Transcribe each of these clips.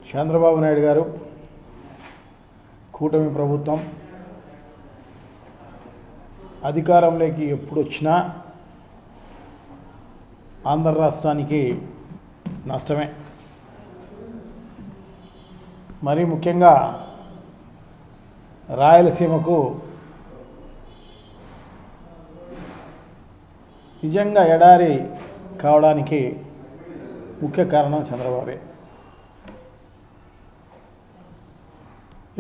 చంద్రబాబు నాయుడు గారు కూటమి ప్రభుత్వం అధికారంలోకి ఎప్పుడు వచ్చినా ఆంధ్ర రాష్ట్రానికి నష్టమే. మరీ ముఖ్యంగా రాయలసీమకు నిజంగా ఎడారి కావడానికి ముఖ్య కారణం చంద్రబాబే.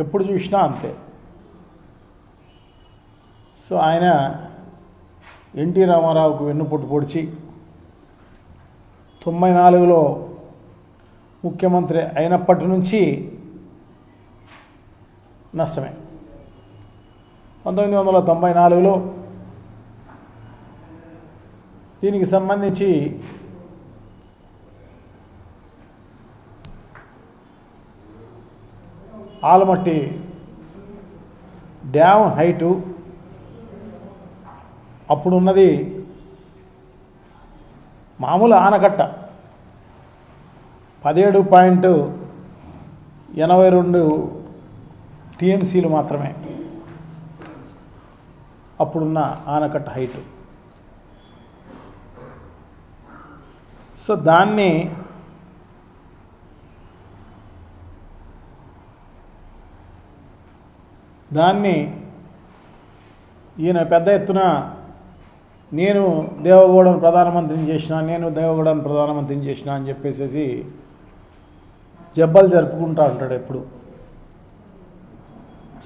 ఎప్పుడు చూసినా అంతే. సో ఆయన ఎన్టీ రామారావుకు వెన్నుపోటు పొడిచి 94లో ముఖ్యమంత్రి అయినప్పటి నుంచి నష్టమే. 1994లో దీనికి సంబంధించి ఆలమట్టి డ్యామ్ హైటు అప్పుడున్నది మామూలు ఆనకట్ట 17.82 టీఎంసీలు మాత్రమే అప్పుడున్న ఆనకట్ట హైటు. సో దాన్ని ఈయన పెద్ద ఎత్తున నేను దేవగౌడను ప్రధానమంత్రిని చేసిన అని చెప్పేసి జబ్బలు జరుపుకుంటూ ఉంటాడు ఎప్పుడు.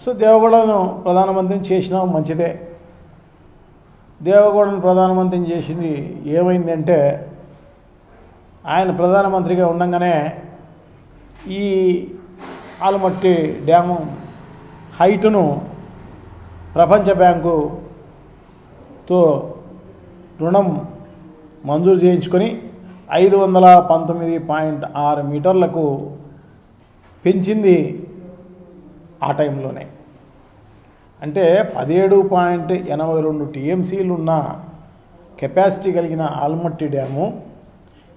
సో దేవగౌడను ప్రధానమంత్రిని చేసినా మంచిదే. దేవగౌడను ప్రధానమంత్రిని చేసింది ఏమైందంటే, ఆయన ప్రధానమంత్రిగా ఉండగానే ఈ ఆలమట్టి డ్యాము హైటును ప్రపంచ బ్యాంకుతో రుణం మంజూరు చేయించుకొని 519.6 మీటర్లకు పెంచింది ఆ టైంలోనే. అంటే 17.82 టీఎంసీలు ఉన్న కెపాసిటీ కలిగిన ఆల్మట్టి డ్యాము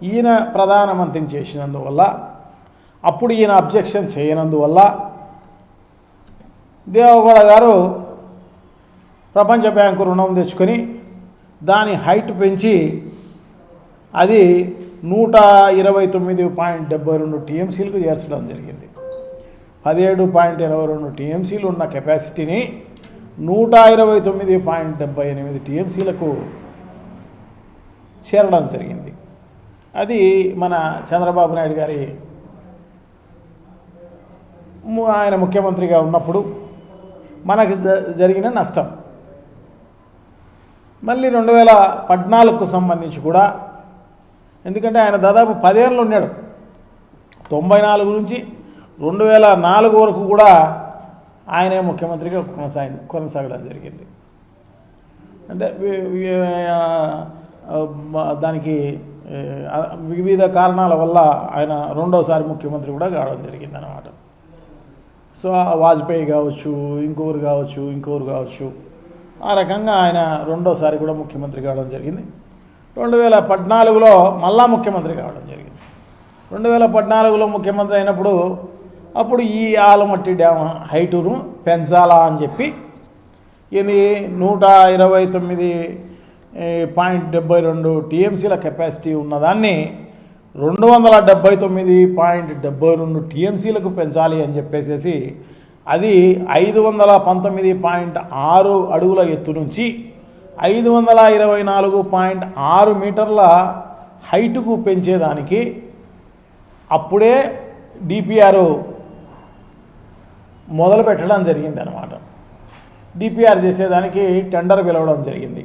ఈయన ప్రధానమంత్రిని చేసినందువల్ల, అప్పుడు ఈయన అబ్జెక్షన్ చేయనందువల్ల దేవగౌడ గారు ప్రపంచ బ్యాంకు రుణం తెచ్చుకొని దాని హైట్ పెంచి అది 129.72 టీఎంసీలకు చేర్చడం జరిగింది. 17.82 టీఎంసీలు ఉన్న కెపాసిటీని 129.78 టీఎంసీలకు చేరడం జరిగింది. అది మన చంద్రబాబు నాయుడు గారి ఆయన ముఖ్యమంత్రిగా ఉన్నప్పుడు మనకు జరిగిన నష్టం. మళ్ళీ 2014కు సంబంధించి కూడా, ఎందుకంటే ఆయన దాదాపు 10 ఏళ్ళు ఉన్నాడు. 94 నుంచి 2004 వరకు కూడా ఆయనే ముఖ్యమంత్రిగా కొనసాగడం జరిగింది. అంటే దానికి వివిధ కారణాల వల్ల ఆయన రెండోసారి ముఖ్యమంత్రి కూడా కావడం జరిగింది అన్నమాట. సో వాజ్పేయి కావచ్చు, ఇంకొకరు కావచ్చు, ఆ రకంగా ఆయన రెండోసారి కూడా ముఖ్యమంత్రి కావడం జరిగింది. 2014లో మళ్ళా ముఖ్యమంత్రి కావడం జరిగింది. 2014లో ముఖ్యమంత్రి అయినప్పుడు అప్పుడు ఈ ఆలమట్టి డ్యామ్ హైటును పెంచాలా అని చెప్పి ఇది 129.72 టీఎంసీల కెపాసిటీ ఉన్నదాన్ని 279.72 టీఎంసీలకు పెంచాలి అని చెప్పేసి అది 519.6 అడుగుల ఎత్తు నుంచి 524.6 మీటర్ల హైటుకు పెంచేదానికి అప్పుడే డిపిఆర్ మొదలు పెట్టడం జరిగింది అన్నమాట. డిపిఆర్ చేసేదానికి టెండర్ పిలవడం జరిగింది.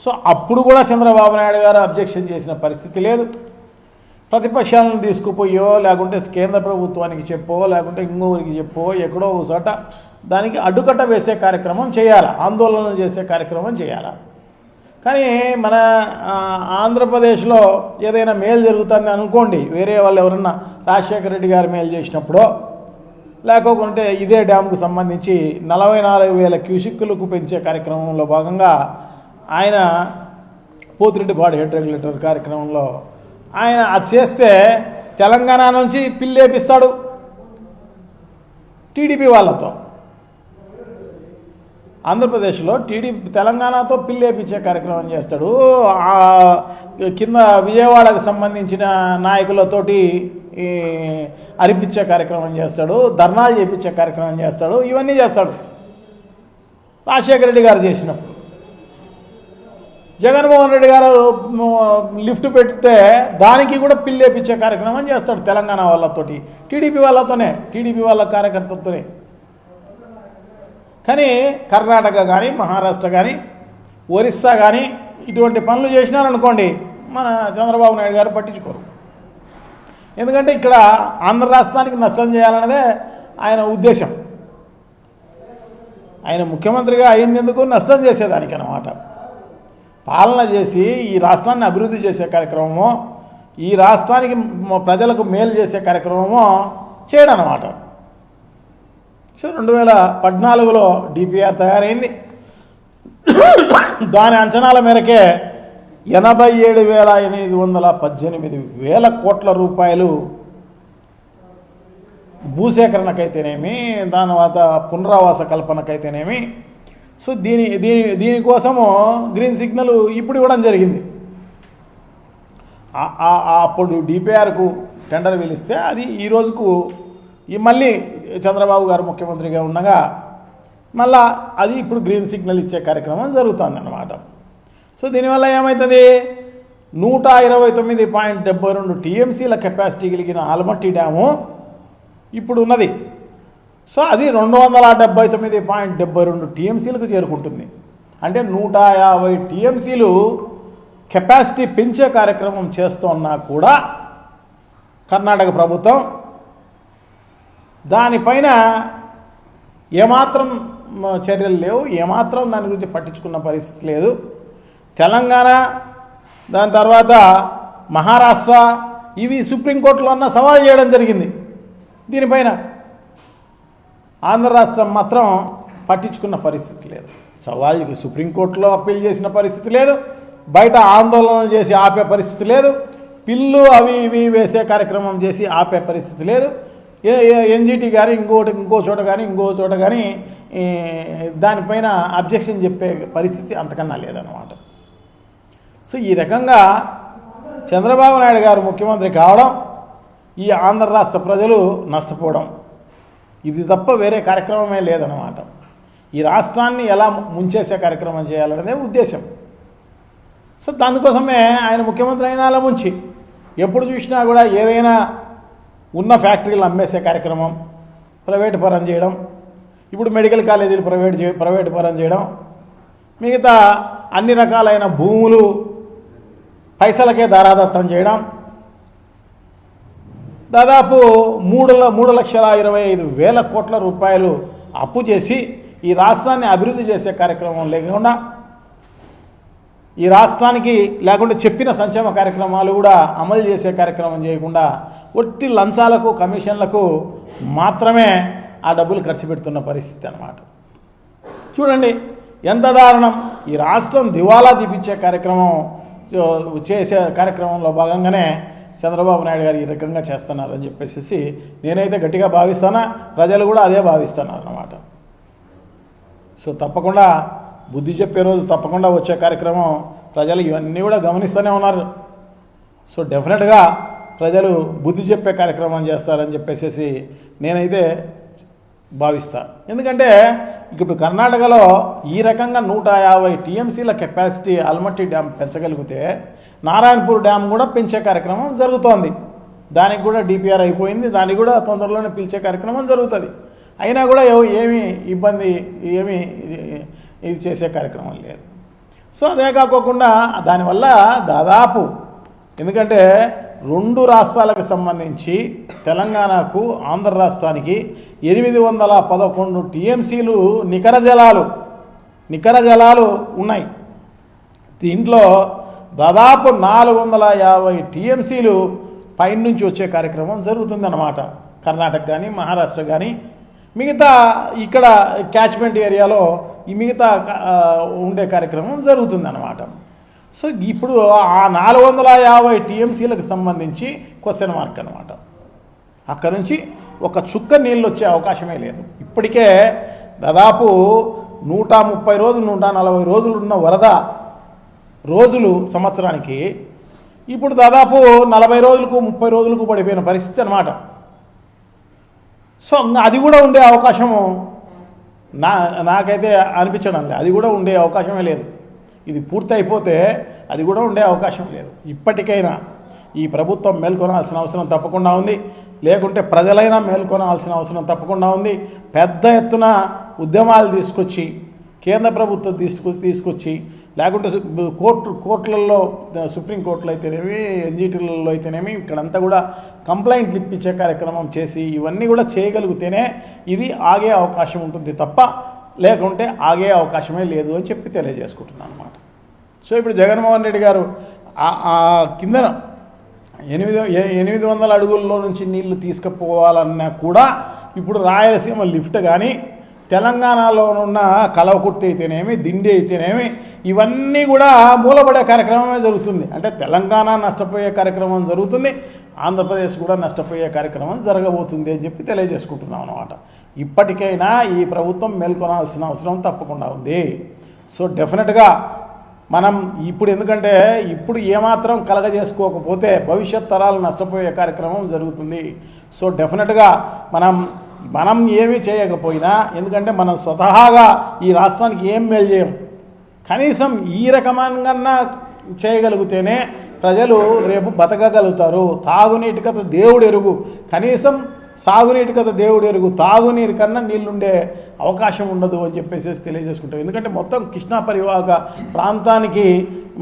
సో అప్పుడు కూడా చంద్రబాబు నాయుడు గారు అబ్జెక్షన్ చేసిన పరిస్థితి లేదు. ప్రతిపక్షాలను తీసుకుపోయో, లేకుంటే కేంద్ర ప్రభుత్వానికి చెప్పో, లేకుంటే ఇంకొకరికి చెప్పో, ఎక్కడో ఒకసాట దానికి అడ్డుకట్ట వేసే కార్యక్రమం చేయాలి, ఆందోళనలు చేసే కార్యక్రమం చేయాలి. కానీ మన ఆంధ్రప్రదేశ్లో ఏదైనా మేలు జరుగుతుంది అనుకోండి, వేరే వాళ్ళు ఎవరన్నా రాజశేఖర రెడ్డి గారు మేలు చేసినప్పుడో, లేకపోతే ఇదే డ్యామ్కు సంబంధించి 44,000 క్యూసిక్కులకు పెంచే కార్యక్రమంలో భాగంగా ఆయన పోతిరెడ్డిపాడు హెడ్ రెగ్యులేటర్ కార్యక్రమంలో ఆయన అది చేస్తే తెలంగాణ నుంచి పిల్లేపిస్తాడు. టీడీపీ వాళ్ళతో. ఆంధ్రప్రదేశ్లో టీడీపీ తెలంగాణతో పిల్లేపించే కార్యక్రమం చేస్తాడు. కింద విజయవాడకు సంబంధించిన నాయకులతోటి అరిపించే కార్యక్రమం చేస్తాడు, ధర్నాలు చేయించే కార్యక్రమం చేస్తాడు, ఇవన్నీ చేస్తాడు. రాజశేఖర రెడ్డి గారు చేసినప్పుడు జగన్మోహన్ రెడ్డి గారు లిఫ్ట్ పెడితే దానికి కూడా పిల్లేపించే కార్యక్రమం చేస్తాడు తెలంగాణ వాళ్ళతోటి, టీడీపీ వాళ్ళతోనే, టీడీపీ వాళ్ళ కార్యకర్తలతోనే. కానీ కర్ణాటక కానీ, మహారాష్ట్ర కానీ, ఒరిస్సా కానీ ఇటువంటి పనులు చేసినారనుకోండి, మన చంద్రబాబు నాయుడు గారు పట్టించుకోరు. ఎందుకంటే ఇక్కడ ఆంధ్ర రాష్ట్రానికి నష్టం చేయాలన్నదే ఆయన ఉద్దేశం. ఆయన ముఖ్యమంత్రిగా అయ్యిందెందుకు? నష్టం చేసేదానికి అన్నమాట. పాలన చేసి ఈ రాష్ట్రాన్ని అభివృద్ధి చేసే కార్యక్రమమో, ఈ రాష్ట్రానికి ప్రజలకు మేలు చేసే కార్యక్రమమో చేయడం అన్నమాట. సో 2014లో డిపిఆర్ తయారైంది. దాని అంచనాల మేరకే 87,818 కోట్ల రూపాయలు భూసేకరణకైతేనేమి, దాని తర్వాత పునరావాస కల్పనకైతేనేమి. సో దీనికోసము గ్రీన్ సిగ్నల్ ఇప్పుడు ఇవ్వడం జరిగింది. అప్పుడు డిపిఆర్కు టెండర్ పిలిస్తే అది ఈ రోజుకు మళ్ళీ చంద్రబాబు గారు ముఖ్యమంత్రిగా ఉండగా మళ్ళా అది ఇప్పుడు గ్రీన్ సిగ్నల్ ఇచ్చే కార్యక్రమం జరుగుతుంది అన్నమాట. సో దీనివల్ల ఏమవుతుంది? 129.72 టీఎంసీల కెపాసిటీ కలిగిన ఆల్మట్టి డ్యాము ఇప్పుడు ఉన్నది. సో అది 279.72 టీఎంసీలకు చేరుకుంటుంది. అంటే 150 టీఎంసీలు కెపాసిటీ పెంచే కార్యక్రమం చేస్తున్నా కూడా కర్ణాటక ప్రభుత్వం దానిపైన ఏమాత్రం చర్యలు లేవు, ఏమాత్రం దాని గురించి పట్టించుకున్న పరిస్థితి లేదు. తెలంగాణ, దాని తర్వాత మహారాష్ట్ర ఇవి సుప్రీంకోర్టులో అన్న సవాల్ చేయడం జరిగింది దీనిపైన. ఆంధ్ర రాష్ట్రం మాత్రం పట్టించుకున్న పరిస్థితి లేదు. సవాల్కి సుప్రీంకోర్టులో అప్పీల్ చేసిన పరిస్థితి లేదు, బయట ఆందోళనలు చేసి ఆపే పరిస్థితి లేదు, పిల్లు అవి ఇవి వేసే కార్యక్రమం చేసి ఆపే పరిస్థితి లేదు. ఎన్జిటి కానీ ఇంకో చోట కానీ దానిపైన అబ్జెక్షన్ చెప్పే పరిస్థితి అంతకన్నా లేదన్నమాట. సో ఈ రకంగా చంద్రబాబు నాయుడు గారు ముఖ్యమంత్రి కావడం, ఈ ఆంధ్ర రాష్ట్ర ప్రజలు నష్టపోవడం, ఇది తప్ప వేరే కార్యక్రమమే లేదన్నమాట. ఈ రాష్ట్రాన్ని ఎలా ముంచేసే కార్యక్రమం చేయాలనేదే ఉద్దేశం. సో దానికోసమే ఆయన ముఖ్యమంత్రి అయినా అలా ముంచి ఎప్పుడు చూసినా కూడా ఏదైనా ఉన్న ఫ్యాక్టరీలు అమ్మేసే కార్యక్రమం, ప్రైవేటు పరం చేయడం, ఇప్పుడు మెడికల్ కాలేజీలు ప్రైవేటు పరం చేయడం, మిగతా అన్ని రకాలైన భూములు పైసలకే దారాదత్తం చేయడం, దాదాపు 3,25,000 కోట్ల రూపాయలు అప్పు చేసి ఈ రాష్ట్రాన్ని అభివృద్ధి చేసే కార్యక్రమం లేకుండా, ఈ రాష్ట్రానికి లేకుంటే చెప్పిన సంక్షేమ కార్యక్రమాలు కూడా అమలు చేసే కార్యక్రమం చేయకుండా ఒట్టి లంచాలకు కమిషన్లకు మాత్రమే ఆ డబ్బులు ఖర్చు పెడుతున్న పరిస్థితి అన్నమాట. చూడండి ఎంత దారుణం. ఈ రాష్ట్రం దివాలా తీపించే కార్యక్రమం చేసే కార్యక్రమంలో భాగంగానే చంద్రబాబు నాయుడు గారు ఈ రకంగా చేస్తున్నారని చెప్పేసి నేనైతే గట్టిగా భావిస్తానా, ప్రజలు కూడా అదే భావిస్తున్నారు అన్నమాట. సో తప్పకుండా బుద్ధి చెప్పే రోజు తప్పకుండా వచ్చే కార్యక్రమం ప్రజలు ఇవన్నీ కూడా గమనిస్తూనే ఉన్నారు. సో డెఫినెట్గా ప్రజలు బుద్ధి చెప్పే కార్యక్రమం చేస్తారని చెప్పేసి నేనైతే భావిస్తా. ఎందుకంటే ఇప్పుడు కర్ణాటకలో ఈ రకంగా 150 టీఎంసీల కెపాసిటీ ఆల్మట్టి డ్యామ్ పెంచగలిగితే నారాయణపూర్ డ్యామ్ కూడా పెంచే కార్యక్రమం జరుగుతోంది. దానికి కూడా డిపిఆర్ అయిపోయింది, దానికి కూడా తొందరలోనే పిలిచే కార్యక్రమం జరుగుతుంది. అయినా కూడా ఏమీ ఇబ్బంది ఇది చేసే కార్యక్రమం లేదు. సో అదే కాకోకుండా దానివల్ల దాదాపు, ఎందుకంటే 2 రాష్ట్రాలకు సంబంధించి తెలంగాణకు ఆంధ్ర రాష్ట్రానికి 811 టీఎంసీలు నికర జలాలు ఉన్నాయి. దీంట్లో దాదాపు 450 టీఎంసీలు పైనుంచి వచ్చే కార్యక్రమం జరుగుతుందన్నమాట. కర్ణాటక కానీ మహారాష్ట్ర కానీ మిగతా ఇక్కడ క్యాచ్మెంట్ ఏరియాలో ఈ మిగతా ఉండే కార్యక్రమం జరుగుతుందన్నమాట. సో ఇప్పుడు ఆ 450 టీఎంసీలకు సంబంధించి క్వశ్చన్ మార్క్ అనమాట. అక్కడ నుంచి ఒక చుక్క నీళ్ళు వచ్చే అవకాశమే లేదు. ఇప్పటికే దాదాపు 130 రోజులు 140 రోజులు ఉన్న వరద రోజులు సంవత్సరానికి ఇప్పుడు దాదాపు 40 రోజులకు 30 రోజులకు పడిపోయిన పరిస్థితి అన్నమాట. సో అది కూడా ఉండే అవకాశము నాకైతే అనిపించడం లేదు. అది కూడా ఉండే అవకాశమే లేదు. ఇది పూర్తి అయిపోతే అది కూడా ఉండే అవకాశం లేదు. ఇప్పటికైనా ఈ ప్రభుత్వం మేల్కొనాల్సిన అవసరం తప్పకుండా ఉంది. లేకుంటే ప్రజలైనా మేల్కొనాల్సిన అవసరం తప్పకుండా ఉంది. పెద్ద ఎత్తున ఉద్యమాలు తీసుకొచ్చి కేంద్ర ప్రభుత్వం తీసుకొచ్చి లేకుంటే కోర్టులలో సుప్రీంకోర్టులో అయితేనేమి ఎన్జిటీలలో అయితేనేమి ఇక్కడంతా కూడా కంప్లైంట్లు ఇప్పించే కార్యక్రమం చేసి ఇవన్నీ కూడా చేయగలిగితేనే ఇది ఆగే అవకాశం ఉంటుంది తప్ప లేకుంటే ఆగే అవకాశమే లేదు అని చెప్పి తెలియజేసుకుంటున్నాను అన్నమాట. సో ఇప్పుడు జగన్మోహన్ రెడ్డి గారు కింద 800 అడుగుల్లో నుంచి నీళ్లు తీసుకుపోవాలన్నా కూడా ఇప్పుడు రాయలసీమ లిఫ్ట్ కానీ తెలంగాణలోనున్న కలవకుర్తి అయితేనేమి దిండి అయితేనేమి ఇవన్నీ కూడా మూలపడే కార్యక్రమమే జరుగుతుంది. అంటే తెలంగాణ నష్టపోయే కార్యక్రమం జరుగుతుంది, ఆంధ్రప్రదేశ్ కూడా నష్టపోయే కార్యక్రమం జరగబోతుంది అని చెప్పి తెలియజేసుకుంటున్నాం అన్నమాట. ఇప్పటికైనా ఈ ప్రభుత్వం మేల్కొనాల్సిన అవసరం తప్పకుండా ఉంది. సో డెఫినెట్గా మనం ఇప్పుడు ఎందుకంటే ఇప్పుడు ఏమాత్రం కలగజేసుకోకపోతే భవిష్యత్ తరాలు నష్టపోయే కార్యక్రమం జరుగుతుంది. సో డెఫినెట్గా మనం ఏమీ చేయకపోయినా ఎందుకంటే మనం స్వతహాగా ఈ రాష్ట్రానికి ఏం మేలు చేయం, కనీసం ఈ రకమంగా చేయగలిగితేనే ప్రజలు రేపు బతకగలుగుతారు. తాగునీటి కథ దేవుడు ఎరుగు, కనీసం సాగునీటి కథ దేవుడు ఎరుగు, తాగునీరు కన్నా నీళ్ళుండే అవకాశం ఉండదు అని చెప్పేసి తెలియజేసుకుంటాం. ఎందుకంటే మొత్తం కృష్ణా పరివాహక ప్రాంతానికి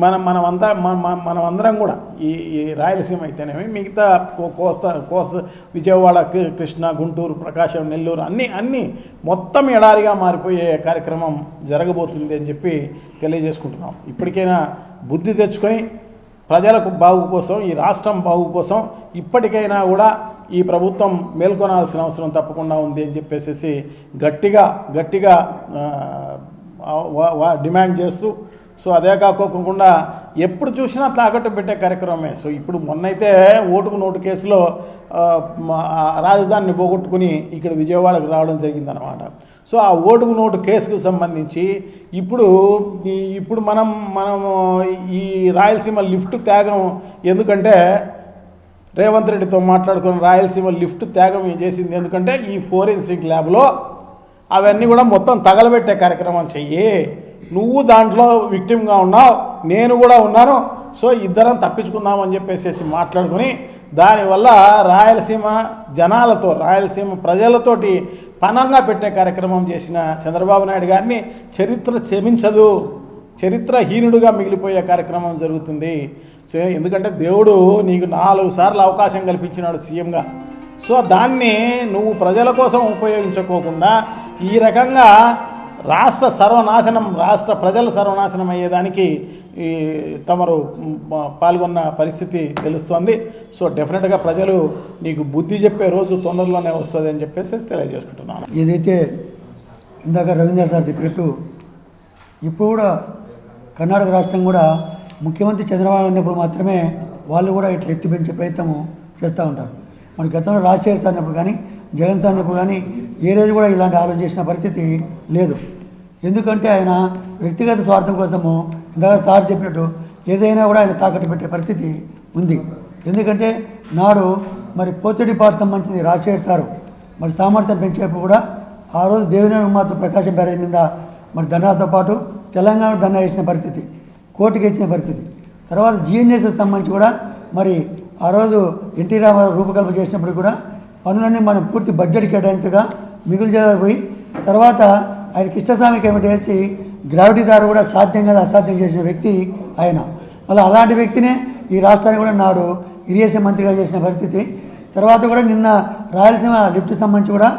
మనమందరం కూడా ఈ రాయలసీమ అయితేనేమి మిగతా కోస్తా విజయవాడ, కృష్ణా, గుంటూరు, ప్రకాశం, నెల్లూరు అన్నీ మొత్తం ఎడారిగా మారిపోయే కార్యక్రమం జరగబోతుంది అని చెప్పి తెలియజేసుకుంటున్నాం. ఇప్పటికైనా బుద్ధి తెచ్చుకొని ప్రజలకు బాగు కోసం ఈ రాష్ట్రం బాగు కోసం ఇప్పటికైనా కూడా ఈ ప్రభుత్వం మేల్కొనాల్సిన అవసరం తప్పకుండా ఉంది అని చెప్పేసి గట్టిగా డిమాండ్ చేస్తూ సో అదే కాకోకుండా ఎప్పుడు చూసినా తాకట్టు పెట్టే కార్యక్రమమే. సో ఇప్పుడు మొన్నైతే ఓటుకు నోటు కేసులో రాజధానిని పోగొట్టుకుని ఇక్కడ విజయవాడకు రావడం జరిగిందనమాట. సో ఆ ఓటుకు నోటు కేసుకు సంబంధించి ఇప్పుడు మనం ఈ రాయలసీమ లిఫ్ట్ త్యాగం ఎందుకంటే రేవంత్ రెడ్డితో మాట్లాడుకుని రాయలసీమ లిఫ్ట్ త్యాగం చేసింది ఎందుకంటే ఈ ఫోరెన్సిక్ ల్యాబ్లో అవన్నీ కూడా మొత్తం తగలబెట్టే కార్యక్రమం చెయ్యి, నువ్వు దాంట్లో విక్టిమ్గా ఉన్నావు, నేను కూడా ఉన్నాను, సో ఇద్దరం తప్పించుకుందామని చెప్పేసి మాట్లాడుకుని దానివల్ల రాయలసీమ జనాలతో రాయలసీమ ప్రజలతోటి పనంగా పెట్టే కార్యక్రమం చేసిన చంద్రబాబు నాయుడు గారిని చరిత్ర క్షమించదు, చరిత్రహీనుడుగా మిగిలిపోయే కార్యక్రమం జరుగుతుంది. సో ఎందుకంటే దేవుడు నీకు 4 సార్లు అవకాశం కల్పించినాడు సీఎంగా. సో దాన్ని నువ్వు ప్రజల కోసం ఉపయోగించుకోకుండా ఈ రకంగా రాష్ట్ర ప్రజల సర్వనాశనం అయ్యేదానికి తమరు పాల్గొన్న పరిస్థితి తెలుస్తోంది. సో డెఫినెట్గా ప్రజలు నీకు బుద్ధి చెప్పే రోజు తొందరలోనే వస్తుంది అని చెప్పేసి తెలియజేసుకుంటున్నాను. ఏదైతే ఇందాక రవీంద్ర సార్ చెప్పినట్టు ఇప్పుడు కూడా కర్ణాటక రాష్ట్రం కూడా ముఖ్యమంత్రి చంద్రబాబు ఉన్నప్పుడు మాత్రమే వాళ్ళు కూడా ఇట్లా ఎత్తి పెంచే ప్రయత్నము చేస్తూ ఉంటారు. మన గతంలో రాజశేఖర్ సార్ అన్నప్పుడు కానీ జగన్ సార్ అన్నప్పుడు కానీ ఏ రోజు కూడా ఇలాంటి ఆలోచన చేసిన పరిస్థితి లేదు. ఎందుకంటే ఆయన వ్యక్తిగత స్వార్థం కోసము ఇందాక సార్ చెప్పినట్టు ఏదైనా కూడా ఆయన తాకట్టు పెట్టే పరిస్థితి ఉంది. ఎందుకంటే నాడు మరి పోతిరెడ్డి పార్టీ సంబంధించింది రాజశేఖర్ సారు మరి సామర్థ్యం పెంచేప్పుడు కూడా ఆ రోజు దేవినేని ఉమాతో ప్రకాశం బ్యారేజ్ మీద మరి ధర్నాతో పాటు తెలంగాణ ధర్నా చేసిన పరిస్థితి, కోర్టుకి ఇచ్చిన పరిస్థితి. తర్వాత జిఎన్ఎస్ఎస్ సంబంధించి కూడా మరి ఆ రోజు ఎన్టీ రామారావు రూపకల్పన చేసినప్పుడు కూడా పనులన్నీ మనం పూర్తి బడ్జెట్ కేటాయించగా మిగులు పోయి తర్వాత ఆయన కృష్ణస్వామి కమిటీ వేసి గ్రావిటీ ద్వారా కూడా సాధ్యం కదా అసాధ్యం చేసిన వ్యక్తి ఆయన. మళ్ళీ అలాంటి వ్యక్తినే ఈ రాష్ట్రానికి కూడా నాడు ఇరిగేషన్ మంత్రిగా చేసిన పరిస్థితి. తర్వాత కూడా నిన్న రాయలసీమ లిఫ్ట్ సంబంధించి కూడా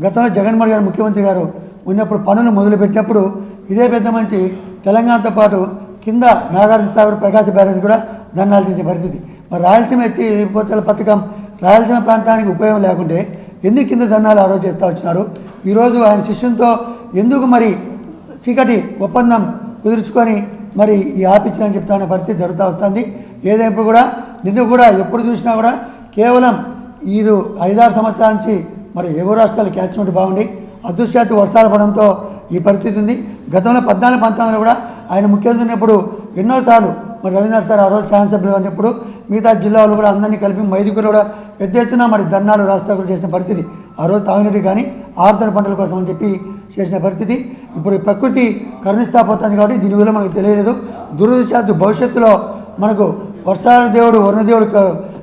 గతంలో జగన్మోహన్ గారు ముఖ్యమంత్రి గారు ఉన్నప్పుడు పనులు మొదలుపెట్టినప్పుడు ఇదే పెద్ద మంచి తెలంగాణతో పాటు కింద నాగార్జున సాగర్ ప్రకాశ బ్యారేజ్ కూడా ధర్నాలు చేసే పరిస్థితి. మరి రాయలసీమ ఎత్తిపోతల పథకం రాయలసీమ ప్రాంతానికి ఉపయోగం లేకుంటే ఎందుకు కింద ధర్నాలు ఆ రోజు చేస్తూ వచ్చినాడు? ఈరోజు ఆయన శిష్యునితో ఎందుకు మరి చీకటి ఒప్పందం కుదుర్చుకొని మరి ఈ ఆపించాలని చెప్తానే పరిస్థితి జరుగుతూ వస్తుంది. ఏదైనా కూడా నిధులు కూడా ఎప్పుడు చూసినా కూడా కేవలం 5-6 సంవత్సరాల నుంచి మరి ఎగువ రాష్ట్రాలు క్యాచ్మెంట్ బాగుండి అదృశ్యాత్తు వర్షాలు పడడంతో ఈ పరిస్థితి ఉంది. గతంలో 14-19లో కూడా ఆయన ముఖ్యమంత్రి ఉన్నప్పుడు ఎన్నోసార్లు మరి రవీంద్రనాథ్ సార్ ఆ రోజు శాసనసభ్యులు అన్నప్పుడు మిగతా జిల్లాలు కూడా అందరినీ కలిపి మైదుగురు కూడా పెద్ద ఎత్తున మరి ధర్నాలు రాస్తాకులు చేసిన పరిస్థితి. ఆ రోజు తాగునీటి కానీ ఆరుతడి పంటల కోసం అని చెప్పి చేసిన పరిస్థితి. ఇప్పుడు ఈ ప్రకృతి కరుణిస్తా పోతుంది కాబట్టి దీని వల్ల మనకు తెలియలేదు. దురదృష్టాత్తు భవిష్యత్తులో మనకు వర్షాల దేవుడు వరుణదేవుడు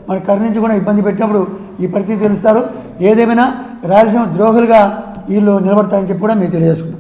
మన కరుణించి కూడా ఇబ్బంది పెట్టినప్పుడు ఈ పరిస్థితి తెలుస్తాడు. ఏదేమైనా రాయలసీమ ద్రోహులుగా వీళ్ళు నిలబడతారని చెప్పి కూడా మీకు తెలియజేసుకుంటారు.